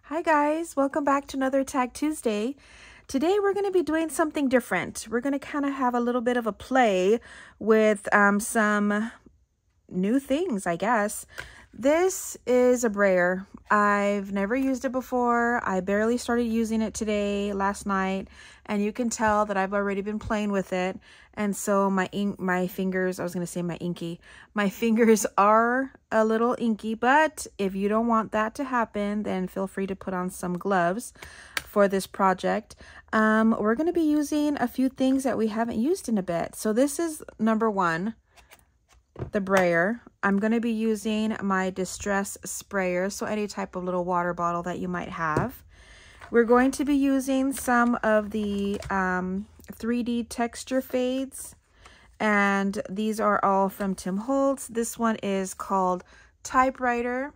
Hi guys, welcome back to another Tag Tuesday. Today we're going to be doing something different. We're going to kind of have a little bit of a play with some new things, I guess. This is a brayer. I've never used it before. I barely started using it last night, and you can tell that I've already been playing with it. And so my fingers are a little inky, but if you don't want that to happen, then feel free to put on some gloves for this project. We're going to be using a few things that we haven't used in a bit. So this is number one, the brayer. I'm going to be using my distress sprayer, so any type of little water bottle that you might have. We're going to be using some of the 3D texture fades, and these are all from Temu. This one is called Typewriter.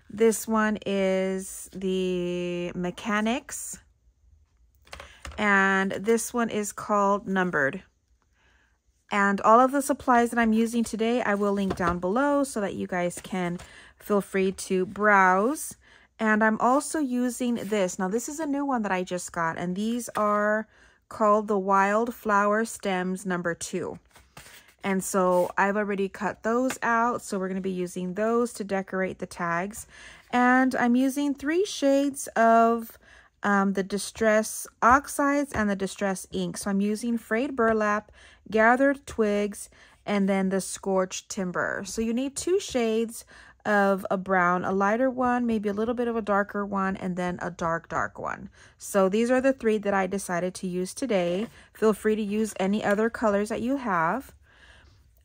This one is the Mechanics, and this one is called Numbered. And all of the supplies that I'm using today, I will link down below so that you guys can feel free to browse. And I'm also using this. Now, this is a new one that I just got, and these are called the Wildflower Stems No. 2. And so I've already cut those out, so we're going to be using those to decorate the tags. And I'm using 3 shades of the Distress Oxides and the Distress Ink. So I'm using Frayed Burlap, Gathered Twigs, and then the Scorched Timber. So you need 2 shades of a brown, a lighter one, maybe a little bit of a darker one, and then a dark one. So these are the 3 that I decided to use today. Feel free to use any other colors that you have.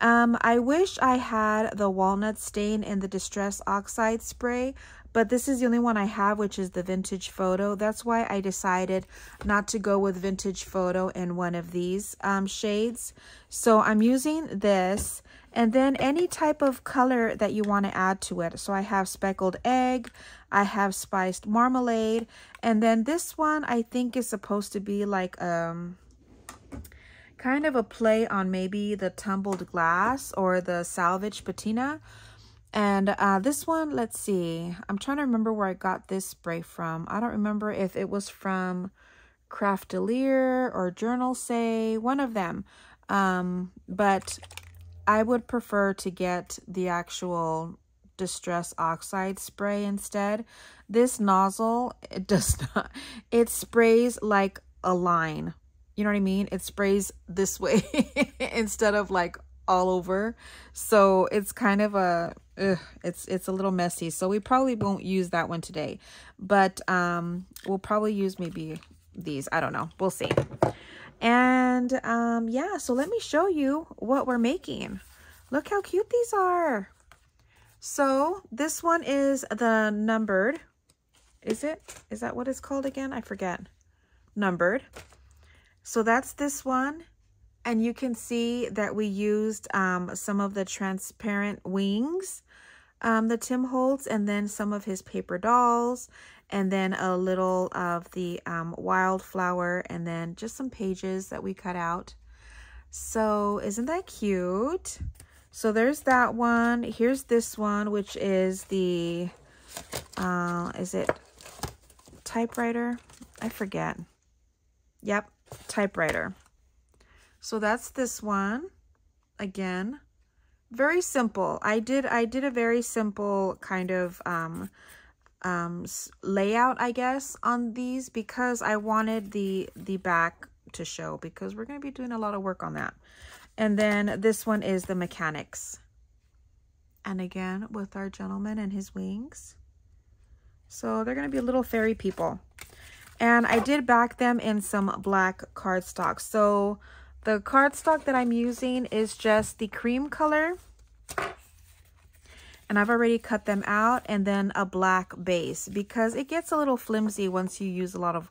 I wish I had the walnut stain in the Distress Oxide spray, but this is the only one I have, which is the Vintage Photo. That's why I decided not to go with Vintage Photo in one of these shades. So I'm using this, and then any type of color that you want to add to it. So I have Speckled Egg, I have Spiced Marmalade, and then this one I think is supposed to be like kind of a play on maybe the Tumbled Glass or the Salvage Patina. And this one, let's see, I'm trying to remember where I got this spray from. I don't remember if it was from Craftelier or Journal Say, one of them. But I would prefer to get the actual Distress Oxide spray instead. This nozzle, it does not, it sprays like a line. You know what I mean? It sprays this way instead of like all over. So it's kind of a, it's a little messy. So we probably won't use that one today, but we'll probably use maybe these. I don't know. We'll see. And yeah, so let me show you what we're making. Look how cute these are. So this one is the Numbered. Is it? Is that what it's called again? I forget. Numbered. So that's this one. And you can see that we used some of the transparent wings, the Temu, and then some of his paper dolls, and then a little of the wildflower, and then just some pages that we cut out. So isn't that cute? So there's that one. Here's this one, which is the, is it Typewriter? I forget. Yep, Typewriter. So that's this one. Again, very simple. I did a very simple kind of layout, I guess, on these because I wanted the back to show, because we're going to be doing a lot of work on that. And then this one is the Mechanics. And again, with our gentleman and his wings. So they're going to be little fairy people. And I did back them in some black cardstock. So the cardstock that I'm using is just the cream color. And I've already cut them out, and then a black base because it gets a little flimsy once you use a lot of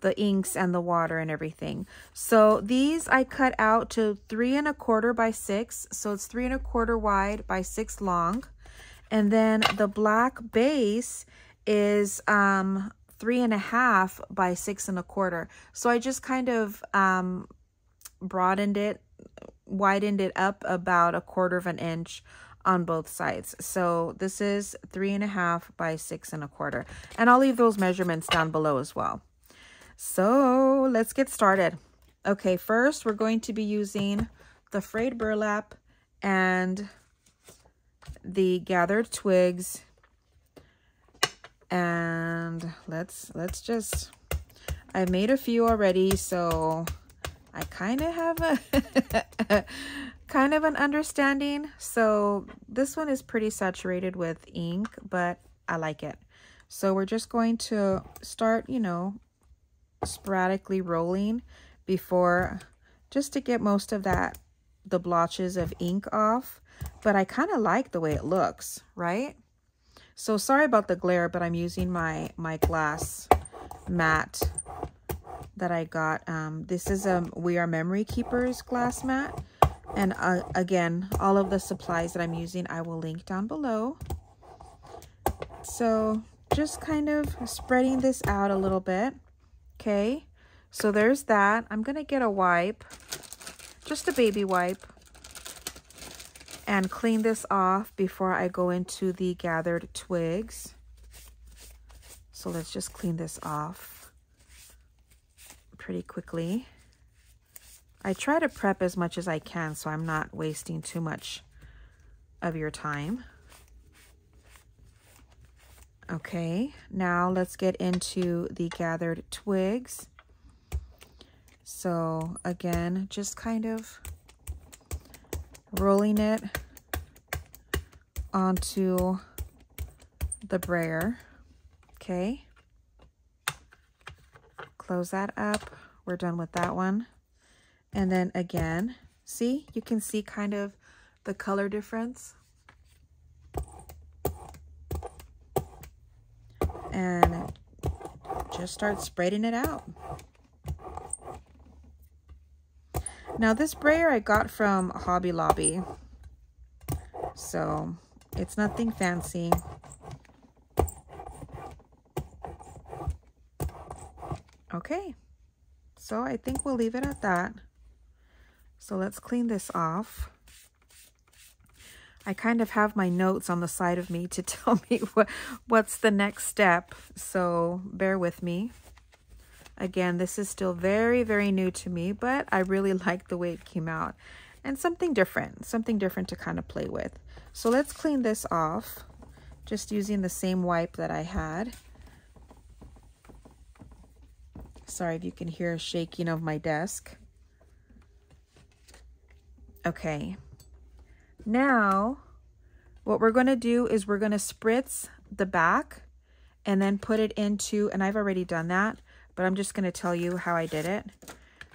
the inks and the water and everything. So these I cut out to 3 1/4 by 6. So it's 3 1/4 wide by 6 long. And then the black base is 3 1/2 by 6 1/4. So I just kind of widened it up about 1/4 of an inch on both sides. So this is 3.5 by 6 1/4. And I'll leave those measurements down below as well. So let's get started. Okay, first we're going to be using the frayed burlap and the gathered twigs. And let's just, I've made a few already, so I kind of have a kind of an understanding. So this one is pretty saturated with ink, but I like it. So we're just going to start, you know, sporadically rolling before, just to get most of the blotches of ink off. But I kind of like the way it looks, right? So sorry about the glare, but I'm using my glass mat that I got. This is a We Are Memory Keepers glass mat. And again, all of the supplies that I'm using, I will link down below. So just kind of spreading this out a little bit. Okay, so there's that. I'm gonna get a wipe, just a baby wipe, and clean this off before I go into the gathered twigs. So let's just clean this off pretty quickly. I try to prep as much as I can so I'm not wasting too much of your time. Okay, now let's get into the gathered twigs. So again, just kind of rolling it onto the brayer. Okay, close that up. We're done with that one. And then again, see, you can see kind of the color difference. And just start spreading it out. Now this brayer I got from Hobby Lobby, so it's nothing fancy. Okay, so I think we'll leave it at that. So let's clean this off. I kind of have my notes on the side of me to tell me what's the next step, so bear with me. Again, this is still very, very new to me, but I really like the way it came out. And something different to kind of play with. So let's clean this off, just using the same wipe that I had. Sorry if you can hear a shaking of my desk. Okay. Now, what we're going to do is we're going to spritz the back and then put it into, and I've already done that, but I'm just going to tell you how I did it.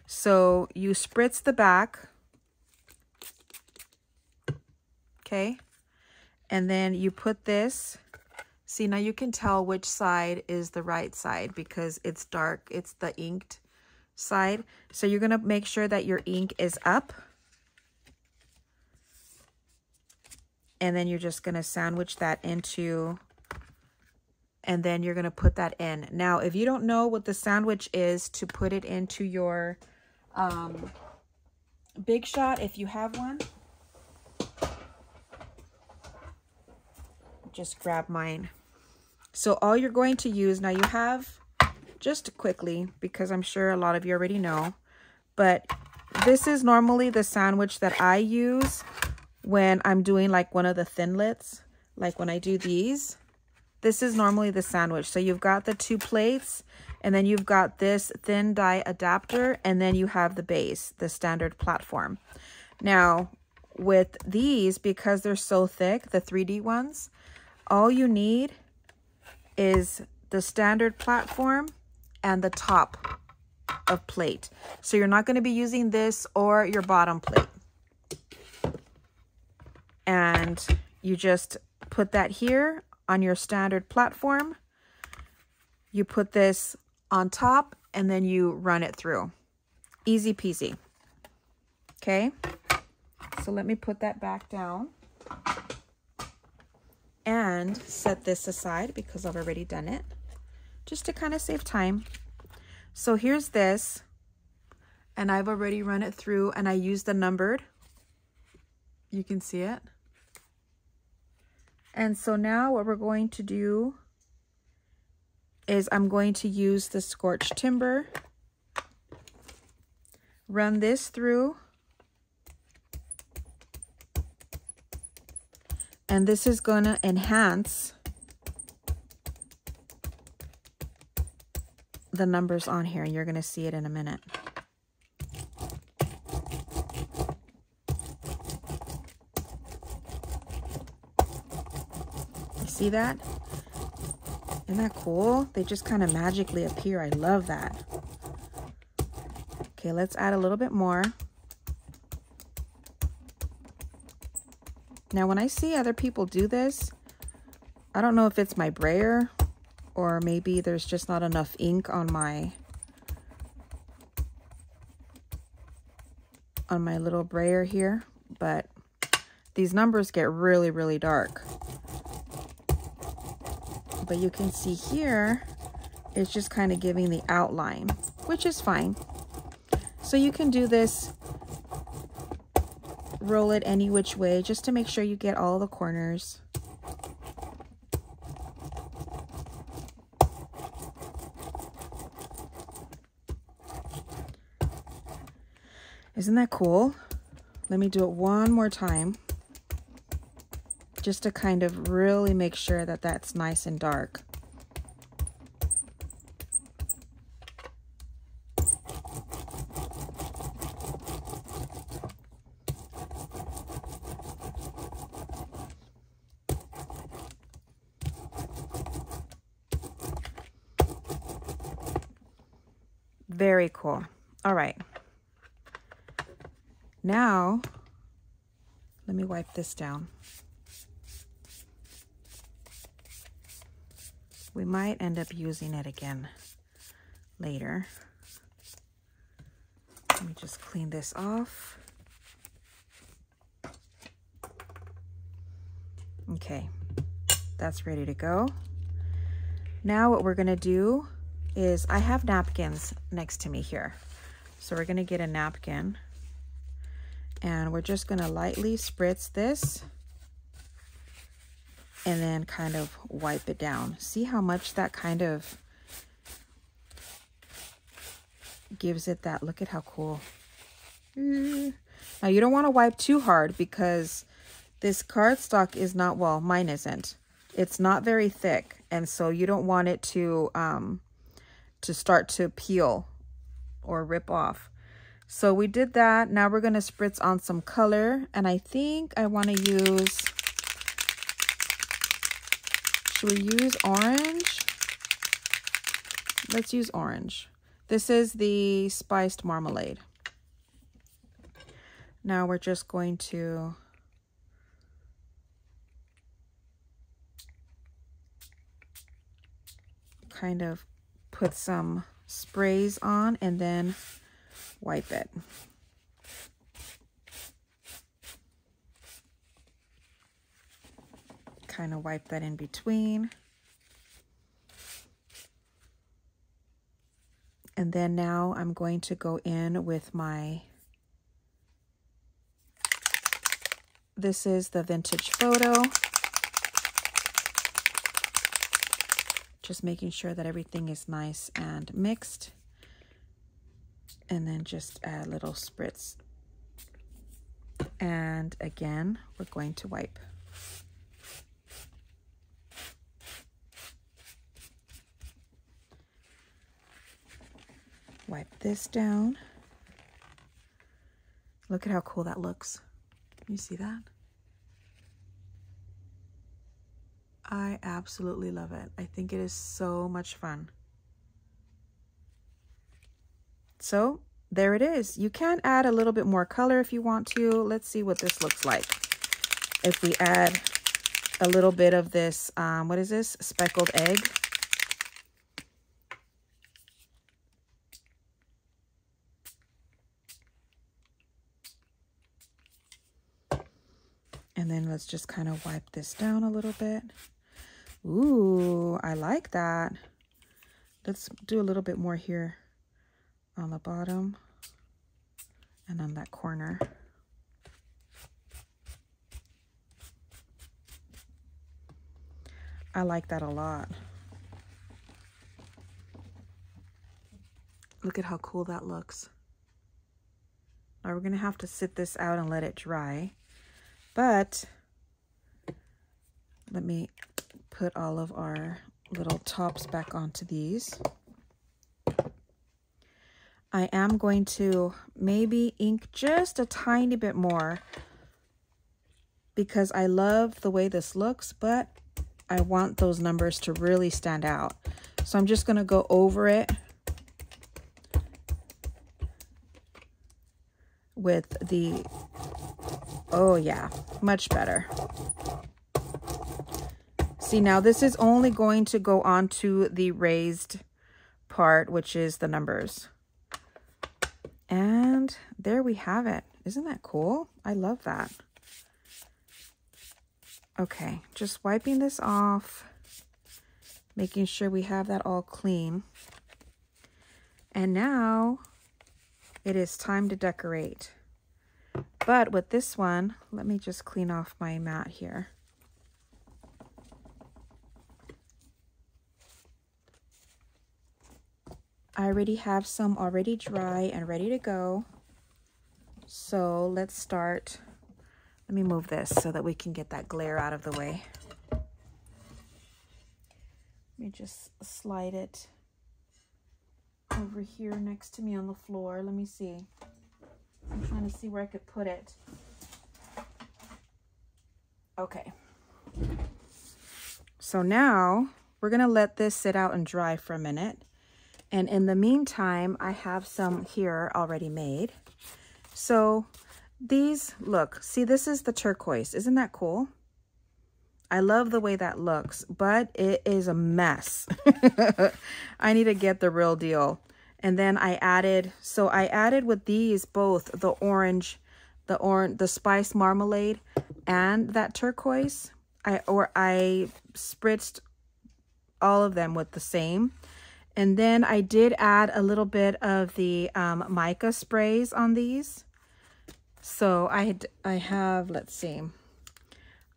So you spritz the back, okay, and then you put this. See, now you can tell which side is the right side because it's dark. It's the inked side. So you're going to make sure that your ink is up. And then you're just going to sandwich that into, and then you're going to put that in. Now, if you don't know what the sandwich is to put it into your Big Shot, if you have one, just grab mine. So all you're going to use, now you have, just quickly, because I'm sure a lot of you already know, but this is normally the sandwich that I use when I'm doing like one of the thinlits, like when I do these. This is normally the sandwich. So you've got the 2 plates, and then you've got this thin die adapter, and then you have the base, the standard platform. Now, with these, because they're so thick, the 3D ones, all you need is the standard platform and the top of plate. So you're not going to be using this or your bottom plate. And you just put that here on your standard platform. You put this on top and then you run it through. Easy peasy. Okay, so let me put that back down and set this aside because I've already done it, just to kind of save time. So here's this, and I've already run it through, and I used the numbered. You can see it. And so now what we're going to do is I'm going to use the Scorched Timber, run this through, and this is going to enhance the numbers on here. You're going to see it in a minute. You see that? Isn't that cool? They just kind of magically appear. I love that. Okay, let's add a little bit more. Now, when I see other people do this, I don't know if it's my brayer or maybe there's just not enough ink on my little brayer here, but these numbers get really, really dark. But you can see here, it's just kind of giving the outline, which is fine. So you can do this, roll it any which way, just to make sure you get all the corners. Isn't that cool? Let me do it one more time, just to kind of really make sure that that's nice and dark. Very cool. All right. Now, let me wipe this down. We might end up using it again later. Let me just clean this off. Okay, that's ready to go. Now what we're gonna do is, I have napkins next to me here. So we're gonna get a napkin and we're just gonna lightly spritz this and then kind of wipe it down. See how much that kind of gives it that, look at how cool. Now you don't wanna wipe too hard because this cardstock is not, well, mine isn't. It's not very thick, and so you don't want it to start to peel or rip off. So we did that. Now we're gonna spritz on some color, and I think I wanna use, should we use orange? Let's use orange. This is the spiced marmalade. Now we're just going to kind of put some sprays on and then wipe it. Kind of wipe that in between. And then now I'm going to go in with my, this is the Vintage Photo. Just making sure that everything is nice and mixed. And then just add a little spritz. And again, we're going to wipe. Wipe this down. Look at how cool that looks. Can you see that? I absolutely love it. I think it is so much fun. So there it is. You can add a little bit more color if you want to. Let's see what this looks like. If we add a little bit of this, what is this? Speckled egg. And then let's just kind of wipe this down a little bit. Ooh, I like that. Let's do a little bit more here on the bottom and on that corner. I like that a lot. Look at how cool that looks. Now we're gonna have to sit this out and let it dry, but let me put all of our little tops back onto these. I am going to maybe ink just a tiny bit more because I love the way this looks, but I want those numbers to really stand out. So I'm just gonna go over it with the, oh yeah, much better. See, now this is only going to go onto the raised part, which is the numbers. And there we have it. Isn't that cool? I love that. Okay, just wiping this off, making sure we have that all clean. And now it is time to decorate. But with this one, let me just clean off my mat here. I already have some already dry and ready to go. So let's start. Let me move this so that we can get that glare out of the way. Let me just slide it over here next to me on the floor. Let me see. I'm trying to see where I could put it. Okay. So now we're gonna let this sit out and dry for a minute. And in the meantime, I have some here already made. So these, look, see, this is the turquoise. Isn't that cool? I love the way that looks, but it is a mess. I need to get the real deal. And then I added, so I added with these both the orange, the spice marmalade and that turquoise. I spritzed all of them with the same. And then I did add a little bit of the mica sprays on these. So I have, let's see.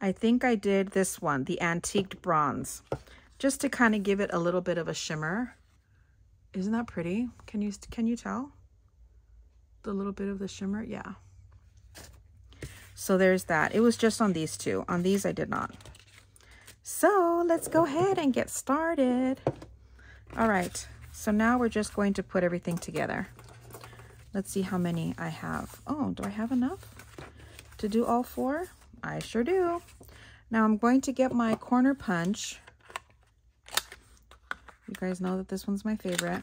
I think I did this one, the antiqued bronze, just to kind of give it a little bit of a shimmer. Isn't that pretty? Can you tell the little bit of the shimmer? Yeah. So there's that. It was just on these two. On these I did not. So let's go ahead and get started. All right, so now we're just going to put everything together. Let's see how many I have. Oh, do I have enough to do all four? I sure do. Now I'm going to get my corner punch. You guys know that this one's my favorite.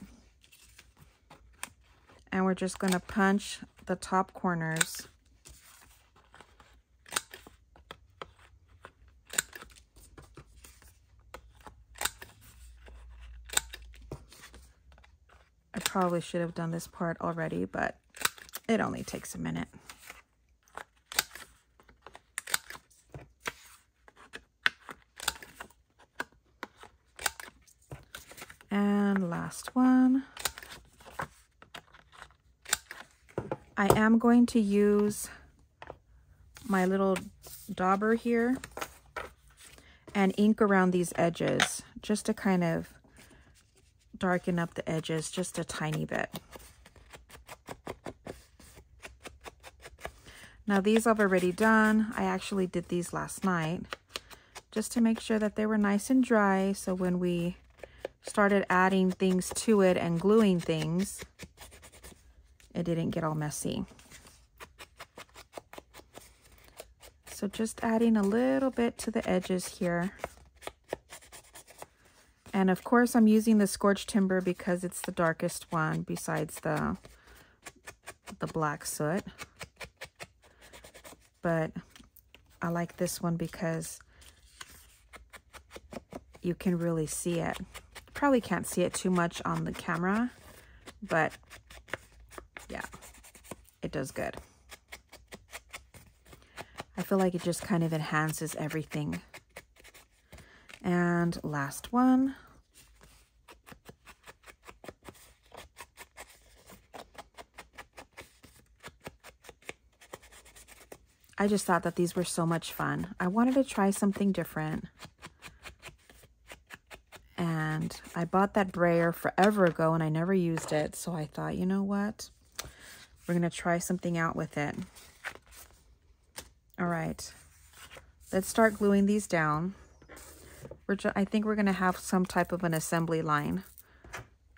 And we're just going to punch the top corners. I probably should have done this part already, but it only takes a minute. And last one. I am going to use my little dauber here and ink around these edges just to kind of darken up the edges just a tiny bit. Now these I've already done. I actually did these last night just to make sure that they were nice and dry, so when we started adding things to it and gluing things, it didn't get all messy. So just adding a little bit to the edges here. And of course, I'm using the Scorched timber because it's the darkest one besides the black soot. But I like this one because you can really see it. Probably can't see it too much on the camera, but yeah, it does good. I feel like it just kind of enhances everything. And last one. I just thought that these were so much fun. I wanted to try something different. And I bought that brayer forever ago and I never used it. So I thought, you know what? We're going to try something out with it. All right. Let's start gluing these down. I think we're going to have some type of an assembly line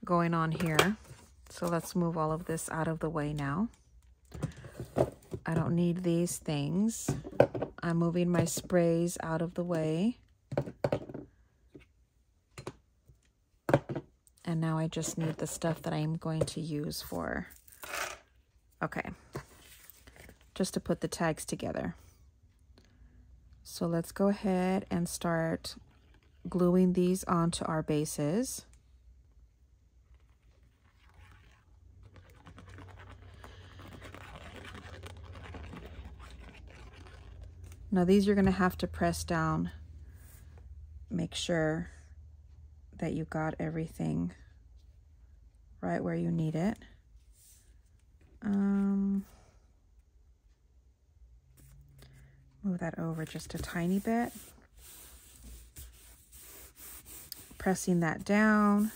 going on here. So let's move all of this out of the way now. I don't need these things. I'm moving my sprays out of the way. And now I just need the stuff that I'm going to use for, okay, just to put the tags together. So let's go ahead and start gluing these onto our bases. Now these you're going to have to press down. Make sure that you got everything right where you need it. Move that over just a tiny bit. Pressing that down.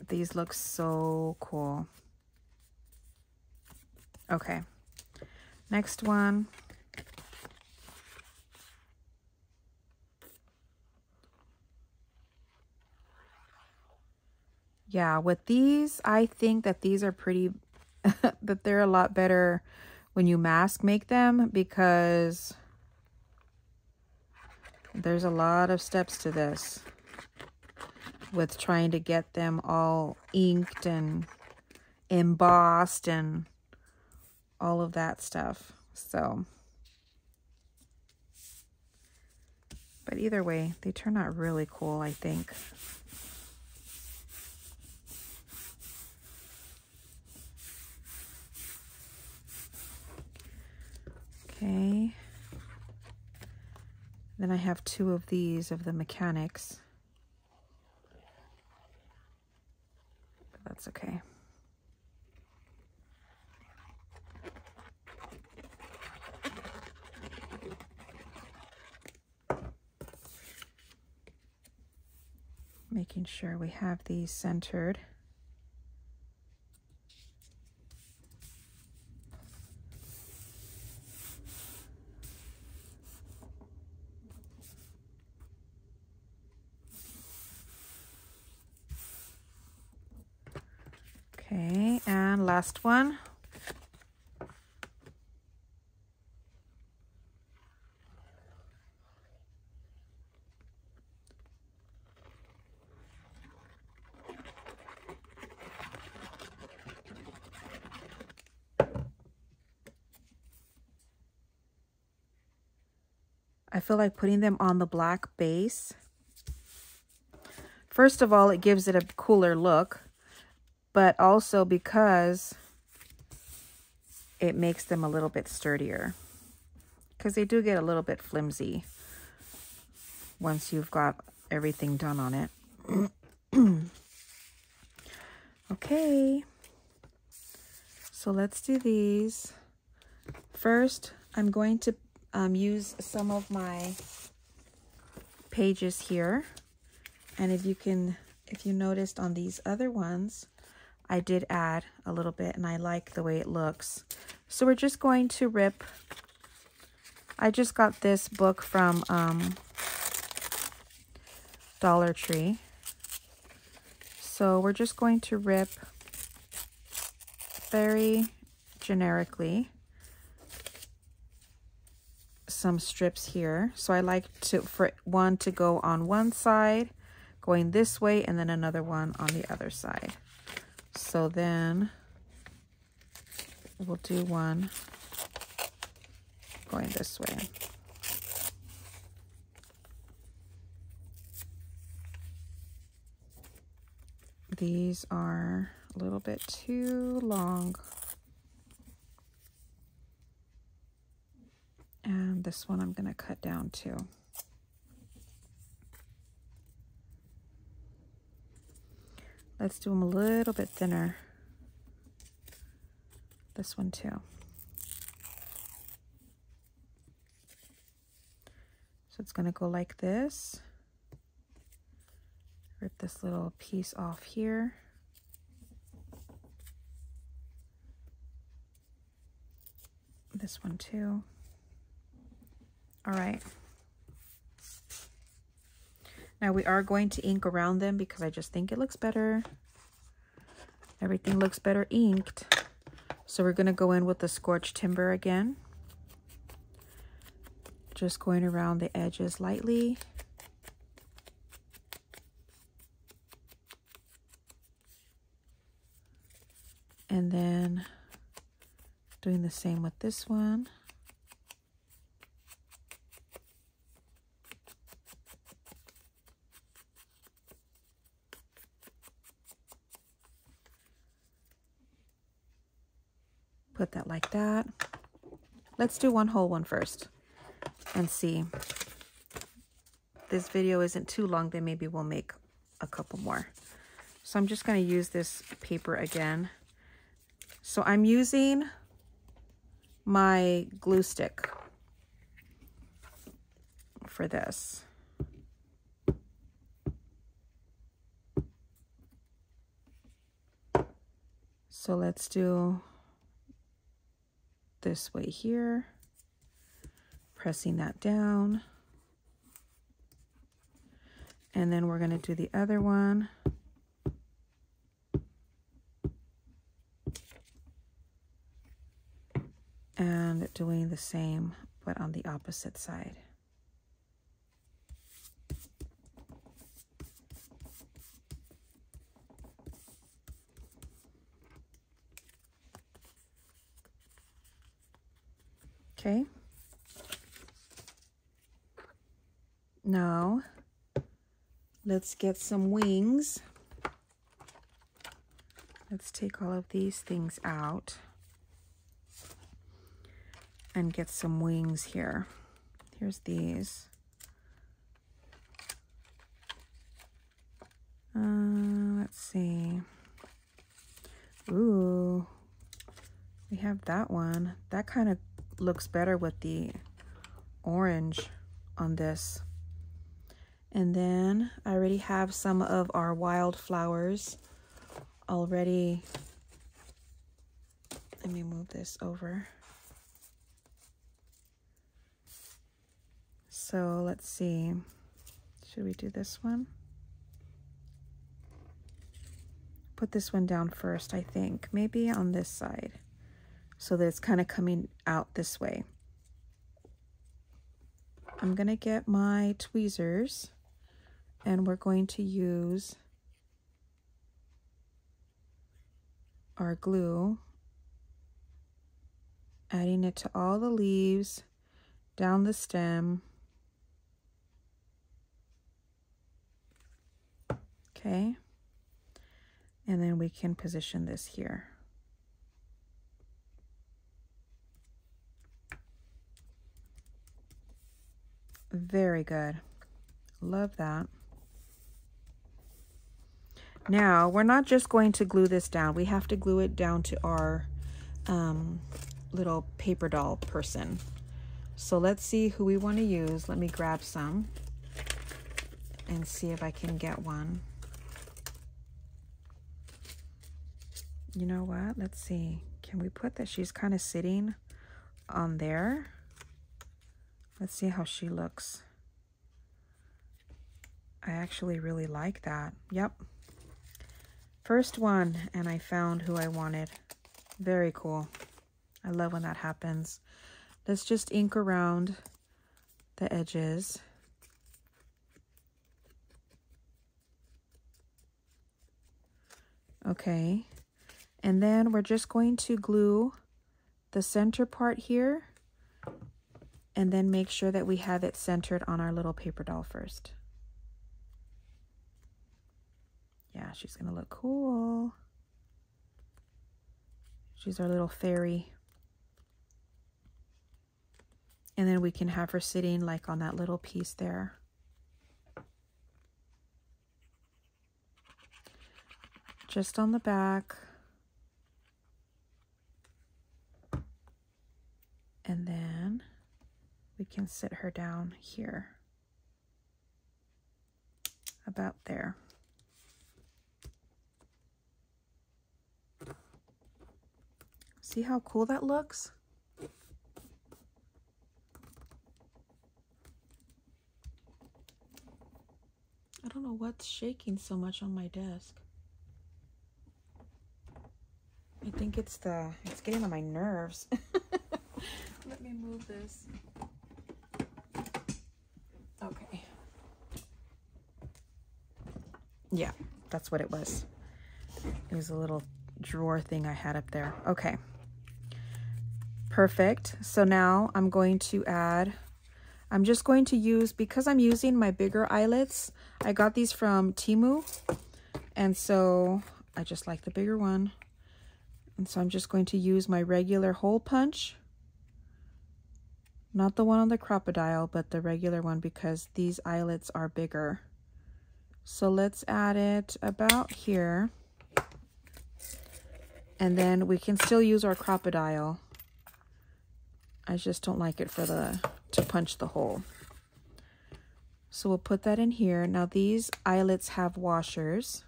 These look so cool. Okay, next one. Yeah, with these, I think that these are pretty, that they're a lot better when you mask make them, because there's a lot of steps to this with trying to get them all inked and embossed and all of that stuff. So, but either way, they turn out really cool, I think. Okay, then I have two of these of the mechanics, but that's okay. Making sure we have these centered. Okay, and last one. I feel like putting them on the black base. First of all, it gives it a cooler look, but also because it makes them a little bit sturdier, because they do get a little bit flimsy once you've got everything done on it. Okay, so let's do these. First, I'm going to use some of my pages here, and if you noticed on these other ones, I did add a little bit and I like the way it looks. So we're just going to rip. I just got this book from Dollar Tree. So we're just going to rip very generically some strips here. So I like for one to go on one side, going this way, and then another one on the other side. So then we'll do one going this way. These are a little bit too long. And this one I'm going to cut down too. Let's do them a little bit thinner. This one too. So it's going to go like this. Rip this little piece off here. This one too. All right. Now we are going to ink around them because I just think it looks better. Everything looks better inked. So we're going to go in with the Scorched Timber again. Just going around the edges lightly. And then doing the same with this one. Put that like that. Let's do one whole one first and see. This video isn't too long, then maybe we'll make a couple more. So I'm just going to use this paper again. So I'm using my glue stick for this. So let's do this way here, pressing that down. And then we're going to do the other one. And doing the same, but on the opposite side. Okay. Now, let's get some wings. Let's take all of these things out and get some wings here. Here's these. Let's see. Ooh, we have that one. That kind of looks better with the orange on this. And then I already have some of our wildflowers already. Let me move this over. So let's see, should we do this one? Put this one down first, I think, maybe on this side, so that it's kind of coming out this way. I'm gonna get my tweezers and we're going to use our glue, adding it to all the leaves, down the stem. Okay, and then we can position this here. Very good. Love that. Now, we're not just going to glue this down. We have to glue it down to our little paper doll person. So let's see who we want to use. Let me grab some and see if I can get one. You know what? Let's see. Can we put that? She's kind of sitting on there. Let's see how she looks. I actually really like that. Yep. First one, and I found who I wanted. Very cool. I love when that happens. Let's just ink around the edges. Okay. And then we're just going to glue the center part here and then make sure that we have it centered on our little paper doll first. Yeah, she's gonna look cool. She's our little fairy. And then we can have her sitting like on that little piece there. Just on the back. And then we can sit her down here. About there. See how cool that looks? I don't know what's shaking so much on my desk. I think it's getting on my nerves. Let me move this. Okay. Yeah, that's what it was. It was a little drawer thing I had up there. Okay. Perfect. So now I'm going to add, I'm just going to use, because I'm using my bigger eyelets, I got these from Temu. And so I just like the bigger one. And so I'm just going to use my regular hole punch. Not the one on the crocodile, but the regular one because these eyelets are bigger. So let's add it about here. And then we can still use our crocodile. I just don't like it for to punch the hole. So we'll put that in here. Now these eyelets have washers.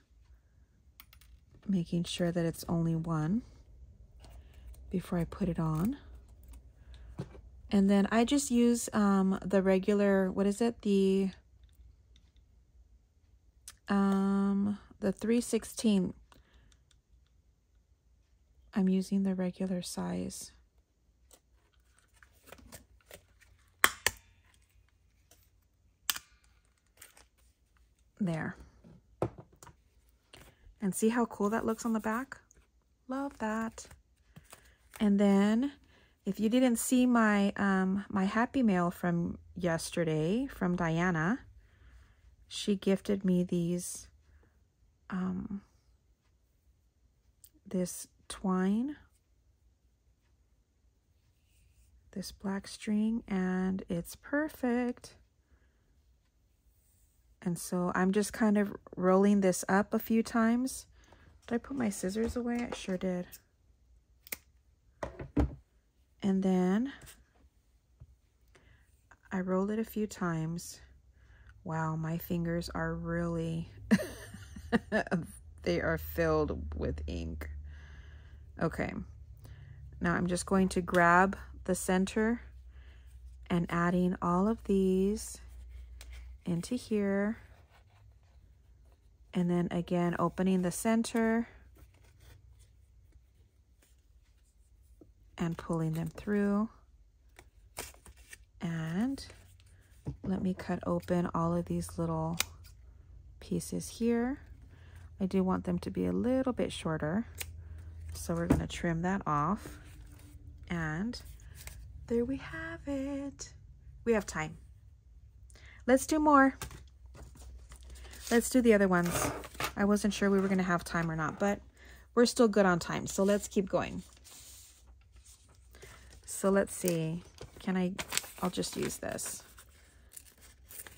Making sure that it's only one before I put it on. And then I just use the regular, what is it? The 3/16. I'm using the regular size. There. And see how cool that looks on the back? Love that. And then if you didn't see my my happy mail from yesterday from Diana, she gifted me these this twine, this black string, and it's perfect. And so I'm just kind of rolling this up a few times. Did I put my scissors away? I sure did. And then I rolled it a few times. Wow, my fingers are really, they are filled with ink. Okay, now I'm just going to grab the center and adding all of these into here. And then again, opening the center and pulling them through. And let me cut open all of these little pieces here. I do want them to be a little bit shorter, so we're going to trim that off. And there we have it. We have time. Let's do more. Let's do the other ones. I wasn't sure we were going to have time or not, but we're still good on time, so let's keep going. So let's see. I'll just use this.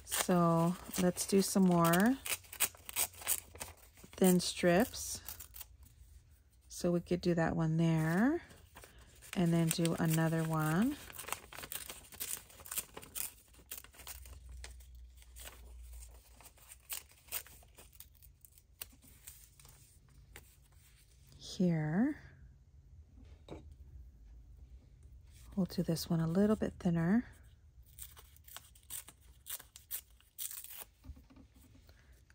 So let's do some more thin strips. So we could do that one there, and then do another one. Here. We'll do this one a little bit thinner.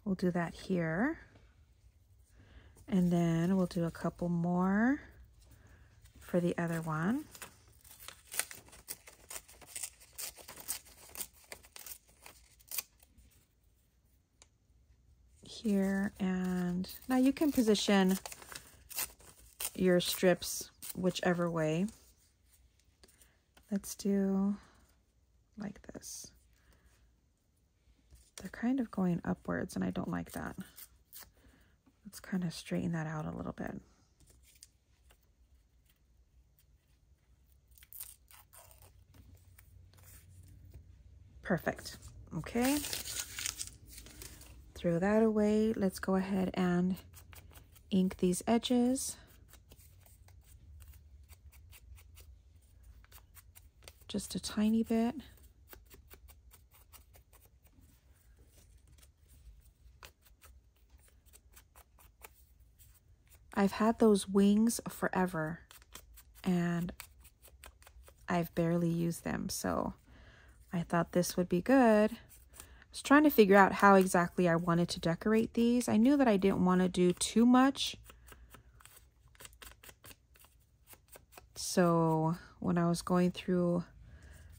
We'll do that here. And then we'll do a couple more for the other one. Here, and now you can position your strips whichever way. Let's do like this. They're kind of going upwards, and I don't like that. Let's kind of straighten that out a little bit. Perfect. Okay. Throw that away. Let's go ahead and ink these edges. Just a tiny bit. I've had those wings forever, and I've barely used them, so I thought this would be good. I was trying to figure out how exactly I wanted to decorate these. I knew that I didn't want to do too much. So when I was going through,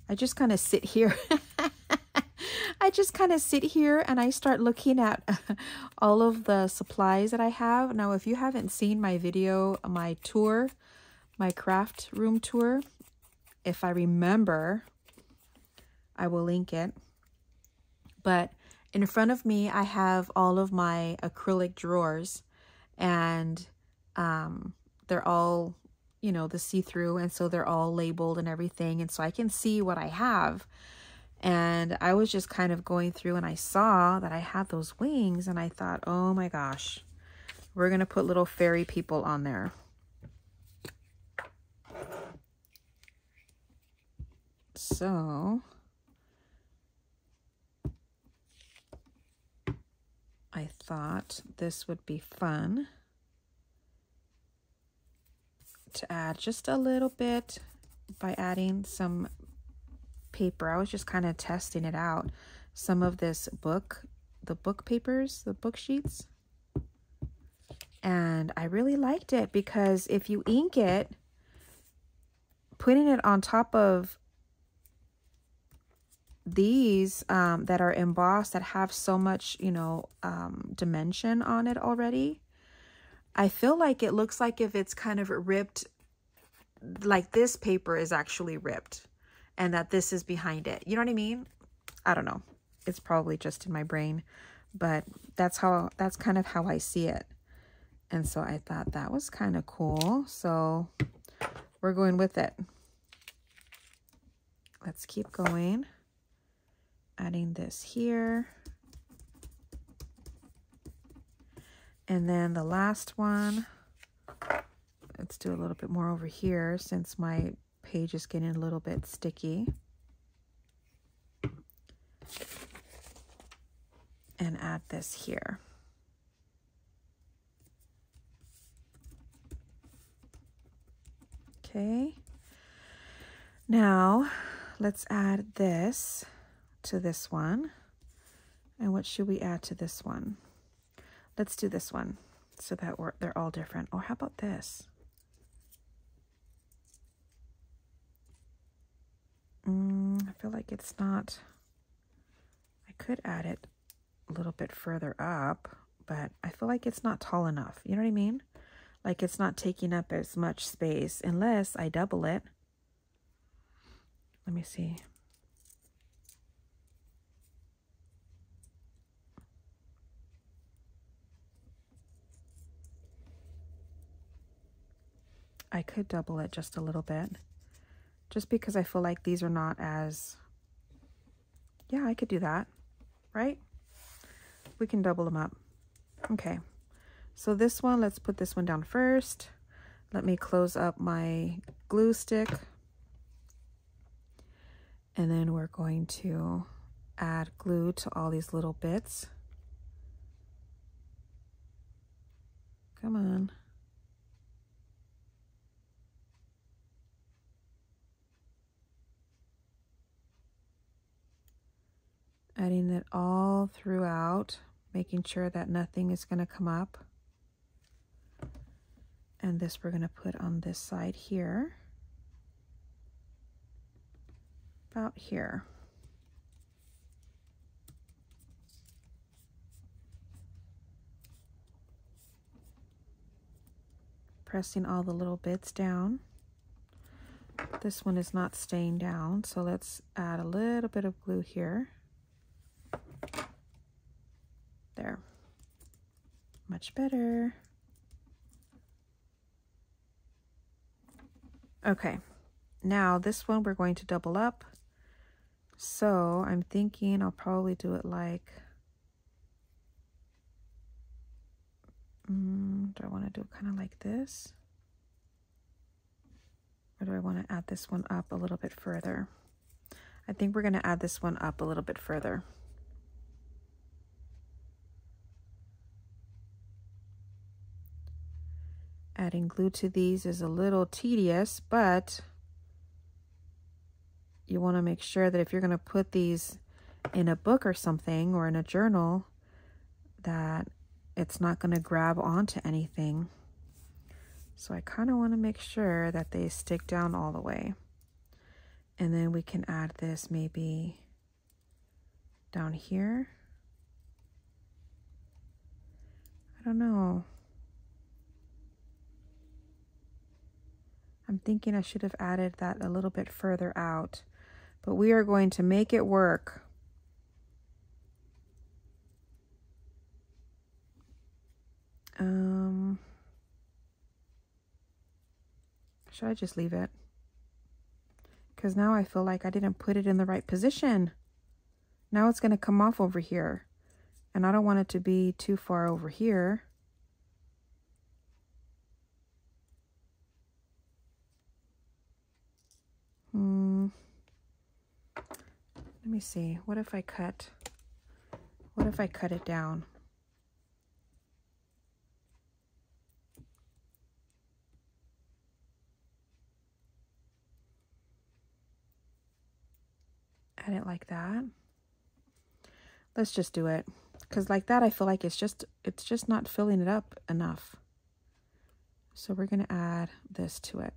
I just kind of sit here. I just kind of sit here and I start looking at all of the supplies that I have. Now, if you haven't seen my video, my tour, my craft room tour, if I remember, I will link it. But in front of me, I have all of my acrylic drawers, and they're all, you know, the see-through, and so they're all labeled and everything, and so I can see what I have. And I was just kind of going through, and I saw that I had those wings, and I thought, oh my gosh, we're gonna put little fairy people on there. So I thought this would be fun to add just a little bit by adding some paper. I was just kind of testing it out. Some of this book, the book papers, the book sheets. And I really liked it because if you ink it, putting it on top of these that are embossed, that have so much, you know, dimension on it already, I feel like it looks like if it's kind of ripped, like this paper is actually ripped and that this is behind it. You know what I mean? I don't know. It's probably just in my brain, but that's kind of how I see it. And so I thought that was kind of cool. So we're going with it. Let's keep going. Adding this here. And then the last one, let's do a little bit more over here since my page is getting a little bit sticky. And add this here. Okay. Now let's add this to this one. And what should we add to this one? Let's do this one so that they're all different. Or how about this? I feel like it's not, I could add it a little bit further up, but I feel like it's not tall enough. You know what I mean? Like it's not taking up as much space unless I double it. Let me see. I could double it just a little bit, just because I feel like these are not as, yeah, I could do that, right? We can double them up. Okay, so this one, let's put this one down first. Let me close up my glue stick. And then we're going to add glue to all these little bits. Come on. Adding it all throughout, making sure that nothing is going to come up. And this we're going to put on this side here. About here. Pressing all the little bits down. This one is not staying down, so let's add a little bit of glue here. There. Much better. Okay. Now this one we're going to double up. So I'm thinking I'll probably do it like, do I want to do it kind of like this? Or do I want to add this one up a little bit further? I think we're going to add this one up a little bit further. Adding glue to these is a little tedious, but you want to make sure that if you're going to put these in a book or something, or in a journal, that it's not going to grab onto anything. So I kind of want to make sure that they stick down all the way. And then we can add this maybe down here. I don't know. I'm thinking I should have added that a little bit further out, but we are going to make it work. Should I just leave it? Because now I feel like I didn't put it in the right position. Now it's going to come off over here, and I don't want it to be too far over here. Let me see. What if I cut it down? Add it like that. Let's just do it, because like that I feel like it's just not filling it up enough. So we're going to add this to it.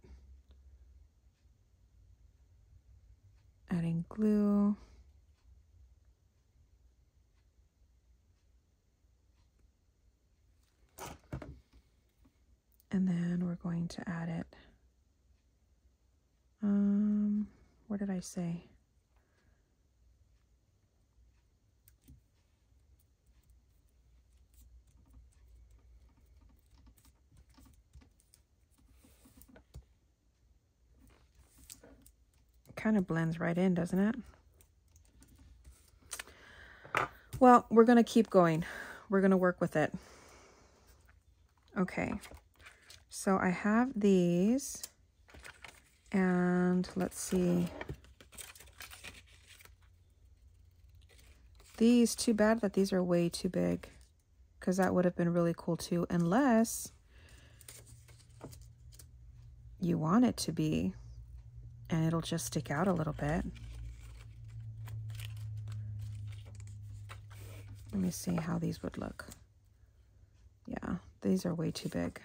Adding glue. And then we're going to add it. What did I say? Kind of blends right in, doesn't it? Well, we're going to keep going. We're going to work with it. Okay. So I have these, and let's see. These, too bad that these are way too big, because that would have been really cool too, unless you want it to be. And it'll just stick out a little bit. Let me see how these would look. Yeah, these are way too big.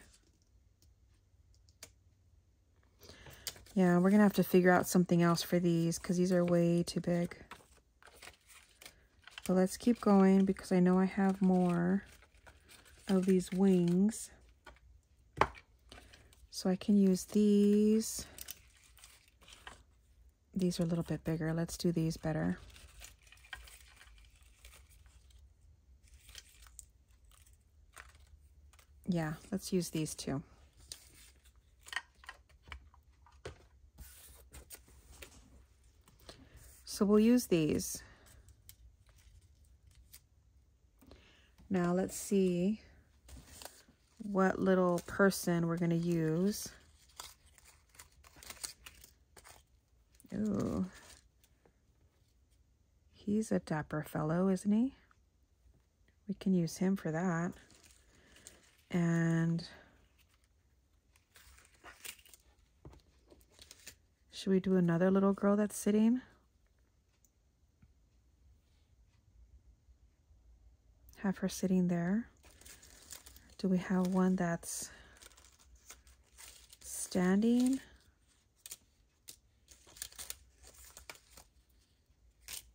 Yeah, we're gonna have to figure out something else for these, because these are way too big. But let's keep going, because I know I have more of these wings. So I can use these. These are a little bit bigger. Let's do these better. Yeah, let's use these too. So we'll use these. Now let's see what little person we're going to use. Ooh, he's a dapper fellow, isn't he? We can use him for that. And should we do another little girl that's sitting? Have her sitting there. Do we have one that's standing?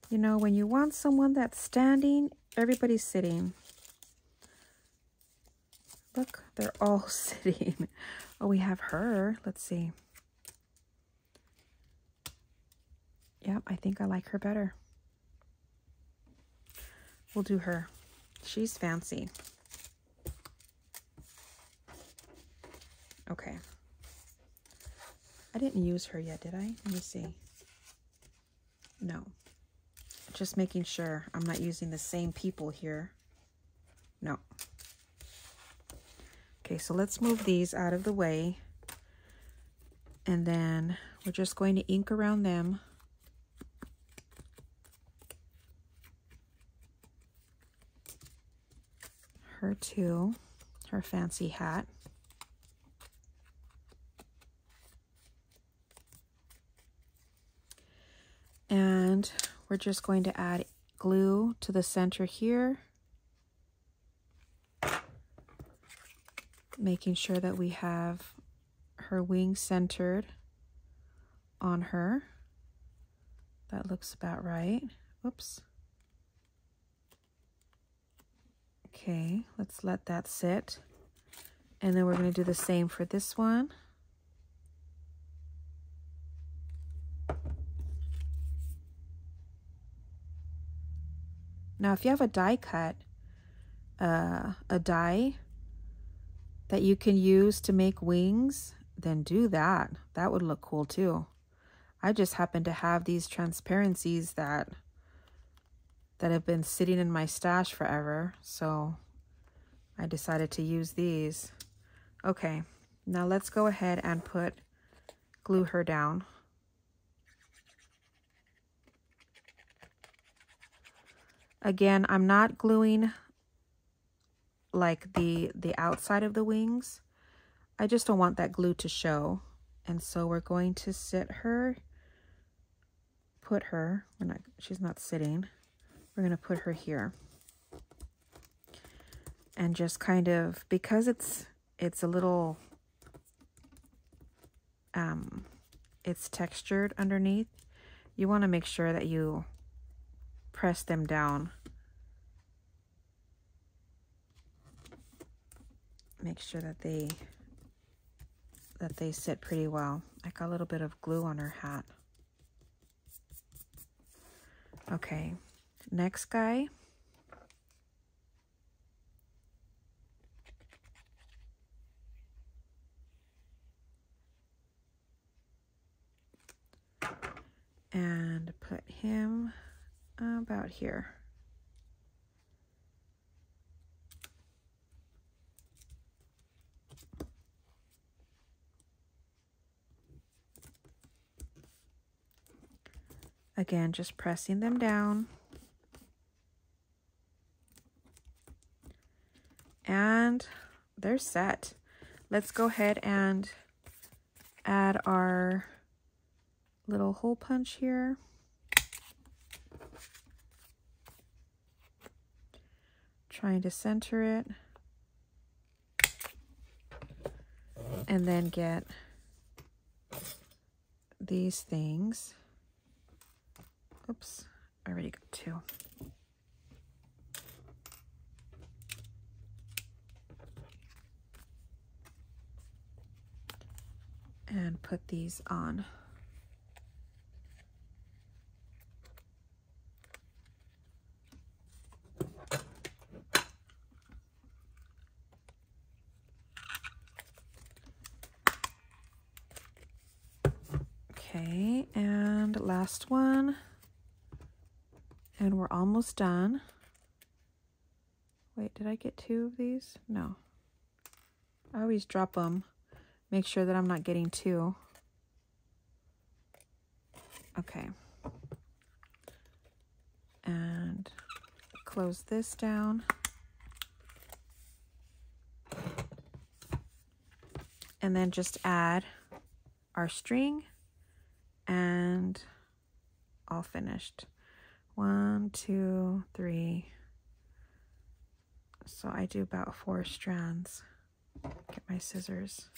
You know, when you want someone that's standing, everybody's sitting. Look, they're all sitting. Oh, we have her. Let's see. Yep, I think I like her better. We'll do her. She's fancy. Okay. I didn't use her yet, did I? Let me see. No. Just making sure I'm not using the same people here. No. Okay, so let's move these out of the way. And then we're just going to ink around them. Her too. Her fancy hat. we're just going to add glue to the center here, making sure that we have her wings centered on her. That looks about right. Whoops. Okay, let's let that sit. And then we're going to do the same for this one. Now, if you have a die cut, a die that you can use to make wings, then do that. That would look cool too. I just happen to have these transparencies that have been sitting in my stash forever, so I decided to use these. Okay, now let's go ahead and glue her down. Again, I'm not gluing like the outside of the wings. I just don't want that glue to show. And so we're going to she's not sitting. We're going to put her here. And just kind of, because it's a little, it's textured underneath, you want to make sure that you press them down. Make sure that they sit pretty well. I got a little bit of glue on her hat. Okay, next guy. And put him about here. Again, just pressing them down. And they're set. Let's go ahead and add our little hole punch here. Trying to center it. And then get these things. Oops, I already got two. And put these on. Okay, and last one. And we're almost done. Wait, did I get two of these? No. I always drop them. Make sure that I'm not getting two. Okay. And close this down. And then just add our string and all finished. 1, 2, 3. So I do about 4 strands. Get my scissors.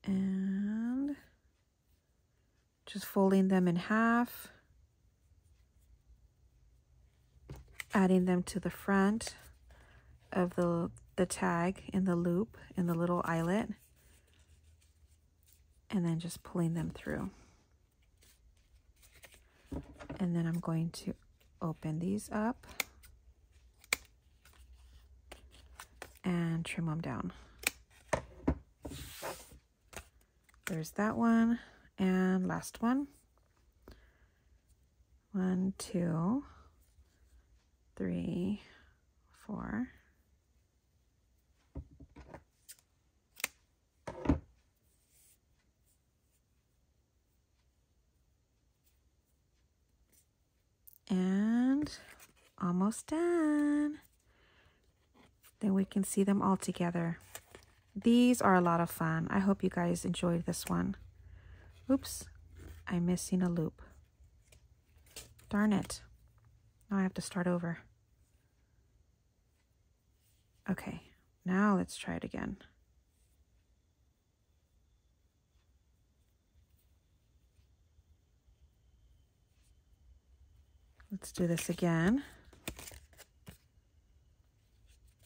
And just folding them in half, adding them to the front of the tag in the loop, in the little eyelet, and then just pulling them through. And then I'm going to open these up and trim them down. There's that one, and last one. 1, 2, 3, 4. And almost done. Then we can see them all together. These are a lot of fun. I hope you guys enjoyed this one. Oops, I'm missing a loop. Darn it. Now I have to start over. Okay, now let's try it again. Let's do this again.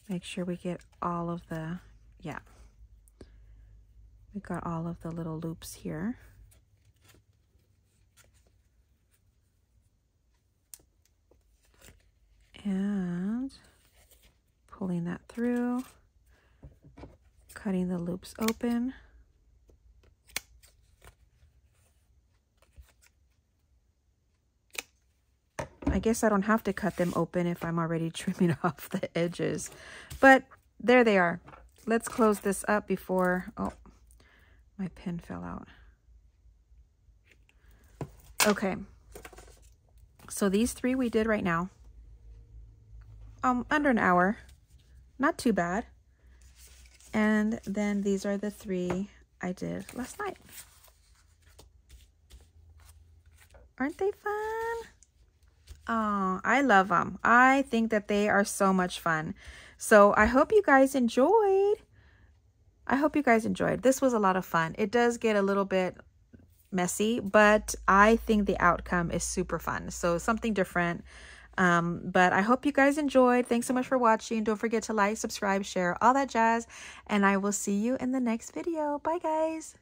Make sure we get all of the, yeah. We got all of the little loops here. And pulling that through, cutting the loops open. I guess I don't have to cut them open if I'm already trimming off the edges, but there they are. Let's close this up before, oh, my pen fell out. Okay, so these three we did right now. Under an hour, not too bad. And then these are the three I did last night. Aren't they fun? Oh, I love them. I think that they are so much fun. So I hope you guys enjoyed. This was a lot of fun. It does get a little bit messy, but I think the outcome is super fun. So something different. But I hope you guys enjoyed. Thanks so much for watching. Don't forget to like, subscribe, share, all that jazz. And I will see you in the next video. Bye, guys.